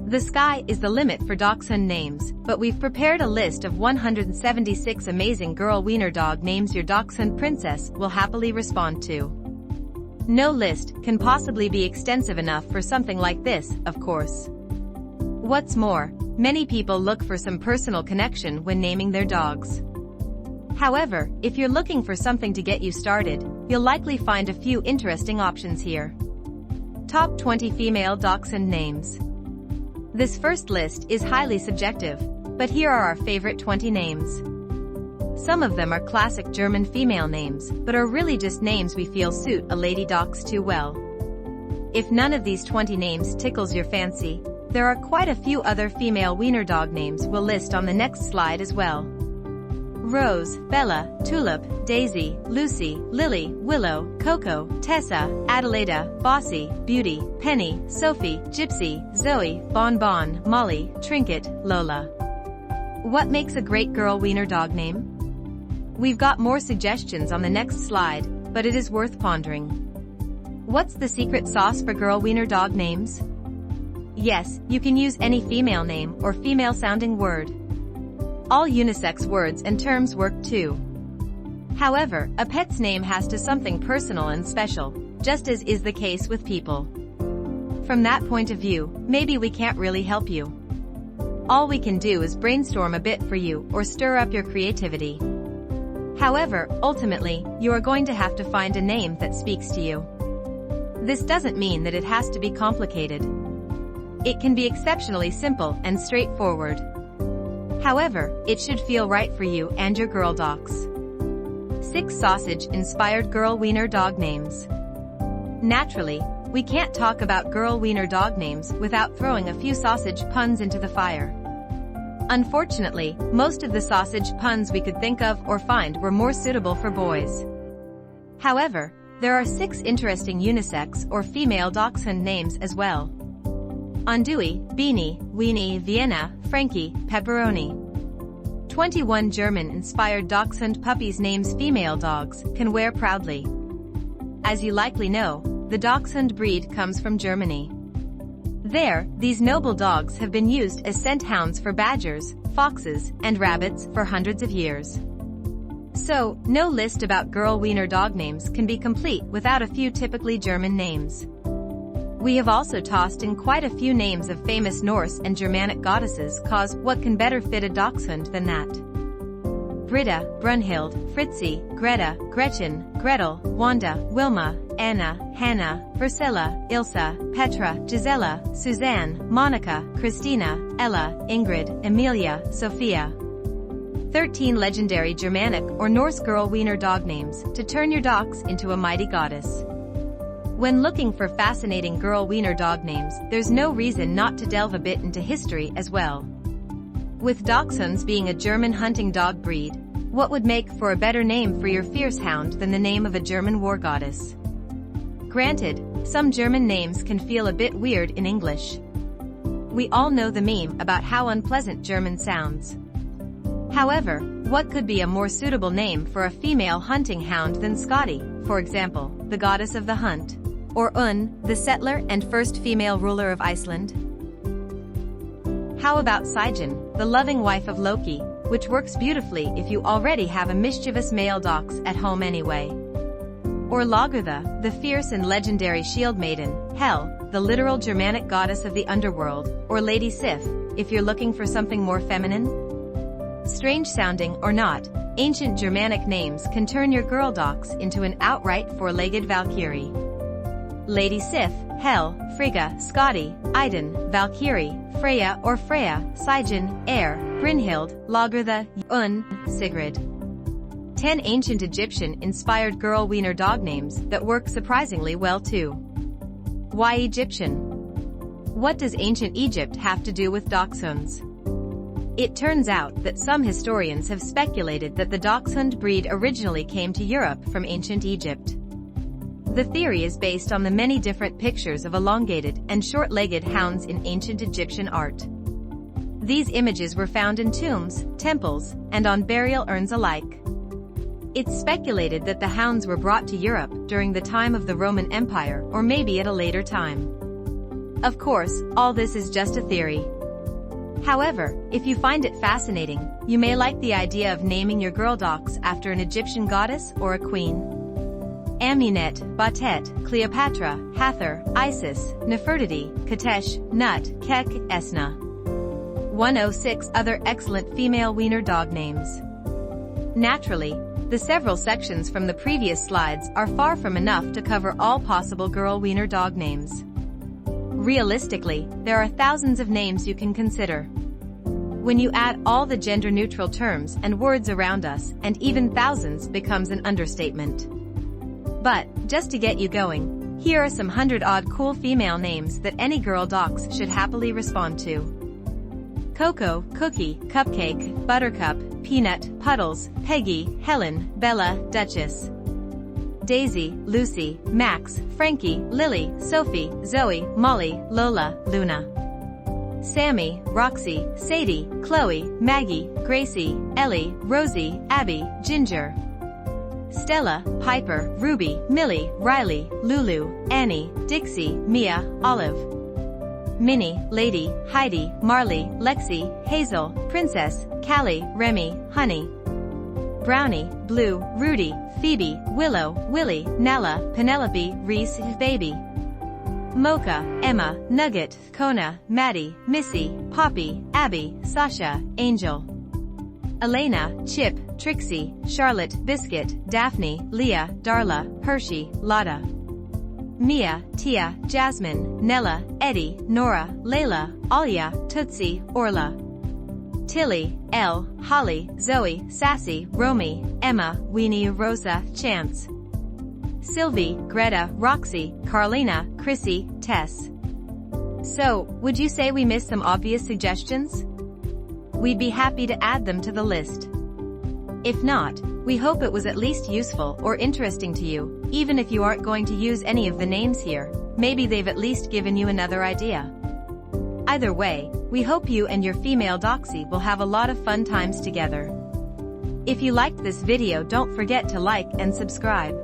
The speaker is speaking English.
The sky is the limit for Dachshund names, but we've prepared a list of 176 amazing girl wiener dog names your Dachshund princess will happily respond to. No list can possibly be extensive enough for something like this, of course. What's more, many people look for some personal connection when naming their dogs. However, if you're looking for something to get you started, you'll likely find a few interesting options here. Top 20 Female Dachshund Names. This first list is highly subjective, but here are our favorite 20 names. Some of them are classic German female names, but are really just names we feel suit a lady dachs too well. If none of these 20 names tickles your fancy, there are quite a few other female wiener dog names we'll list on the next slide as well. Rose, Bella, Tulip, Daisy, Lucy, Lily, Willow, Coco, Tessa, Adelaida, Bossy, Beauty, Penny, Sophie, Gypsy, Zoe, Bonbon, Molly, Trinket, Lola. What makes a great girl wiener dog name? We've got more suggestions on the next slide, but it is worth pondering. What's the secret sauce for girl wiener dog names? Yes, you can use any female name or female-sounding word. All unisex words and terms work too. However, a pet's name has to something personal and special, just as is the case with people. From that point of view, maybe we can't really help you. All we can do is brainstorm a bit for you or stir up your creativity. However, ultimately, you are going to have to find a name that speaks to you. This doesn't mean that it has to be complicated. It can be exceptionally simple and straightforward. However, it should feel right for you and your girl dogs. 6 sausage-inspired girl wiener dog names. Naturally, we can't talk about girl wiener dog names without throwing a few sausage puns into the fire. Unfortunately, most of the sausage puns we could think of or find were more suitable for boys. However, there are 6 interesting unisex or female dachshund names as well. Andouille, Beanie, Weenie, Vienna, Frankie, Pepperoni. 21 German-inspired Dachshund puppies names female dogs can wear proudly. As you likely know, the Dachshund breed comes from Germany. There, these noble dogs have been used as scent hounds for badgers, foxes, and rabbits for hundreds of years. So, no list about girl wiener dog names can be complete without a few typically German names. We have also tossed in quite a few names of famous Norse and Germanic goddesses cause what can better fit a Dachshund than that? Britta, Brunhild, Fritzi, Greta, Gretchen, Gretel, Wanda, Wilma, Anna, Hannah, Priscilla, Ilsa, Petra, Gisela, Suzanne, Monica, Christina, Ella, Ingrid, Emilia, Sophia. 13 legendary Germanic or Norse girl wiener dog names to turn your dachs into a mighty goddess. When looking for fascinating girl wiener dog names, there's no reason not to delve a bit into history as well. With Dachshunds being a German hunting dog breed, what would make for a better name for your fierce hound than the name of a German war goddess? Granted, some German names can feel a bit weird in English. We all know the meme about how unpleasant German sounds. However, what could be a more suitable name for a female hunting hound than Scotty, for example, the goddess of the hunt? Or the settler and first female ruler of Iceland? How about Sigyn, the loving wife of Loki, which works beautifully if you already have a mischievous male dachs at home anyway? Or Lagertha, the fierce and legendary shield maiden, Hel, the literal Germanic goddess of the underworld, or Lady Sif, if you're looking for something more feminine? Strange sounding or not, ancient Germanic names can turn your girl dachs into an outright four-legged Valkyrie. Lady Sif, Hel, Frigga, Skadi, Idun, Valkyrie, Freya or Freya, Sigyn, Air, Brynhild, Lagertha, Sigrid. 10 ancient Egyptian-inspired girl wiener dog names that work surprisingly well too. Why Egyptian? What does ancient Egypt have to do with Dachshunds? It turns out that some historians have speculated that the Dachshund breed originally came to Europe from ancient Egypt. The theory is based on the many different pictures of elongated and short-legged hounds in ancient Egyptian art. These images were found in tombs, temples, and on burial urns alike. It's speculated that the hounds were brought to Europe during the time of the Roman Empire or maybe at a later time. Of course, all this is just a theory. However, if you find it fascinating, you may like the idea of naming your girl dachs after an Egyptian goddess or a queen. Amunet, Batet, Cleopatra, Hathor, Isis, Nefertiti, Katesh, Nut, Kek, Esna. 106 Other excellent female wiener dog names. Naturally, the several sections from the previous slides are far from enough to cover all possible girl wiener dog names. Realistically, there are thousands of names you can consider. When you add all the gender-neutral terms and words around us, and even thousands becomes an understatement. But, just to get you going, here are some 100-odd cool female names that any girl dachs should happily respond to. Coco, Cookie, Cupcake, Buttercup, Peanut, Puddles, Peggy, Helen, Bella, Duchess. Daisy, Lucy, Max, Frankie, Lily, Sophie, Zoe, Molly, Lola, Luna. Sammy, Roxy, Sadie, Chloe, Maggie, Gracie, Ellie, Rosie, Abby, Ginger. Stella, Piper, Ruby, Millie, Riley, Lulu, Annie, Dixie, Mia, Olive. Minnie, Lady, Heidi, Marley, Lexi, Hazel, Princess, Callie, Remy, Honey. Brownie, Blue, Rudy, Phoebe, Willow, Willie, Nella, Penelope, Reese, Baby. Mocha, Emma, Nugget, Kona, Maddie, Missy, Poppy, Abby, Sasha, Angel. Elena, Chip, Trixie, Charlotte, Biscuit, Daphne, Leah, Darla, Hershey, Lotta. Mia, Tia, Jasmine, Nella, Eddie, Nora, Layla, Alia, Tootsie, Orla. Tilly, Elle, Holly, Zoe, Sassy, Romy, Emma, Weenie, Rosa, Chance. Sylvie, Greta, Roxy, Carlina, Chrissy, Tess. So, would you say we missed some obvious suggestions? We'd be happy to add them to the list. If not, we hope it was at least useful or interesting to you, even if you aren't going to use any of the names here, maybe they've at least given you another idea. Either way, we hope you and your female dachshund will have a lot of fun times together. If you liked this video, don't forget to like and subscribe.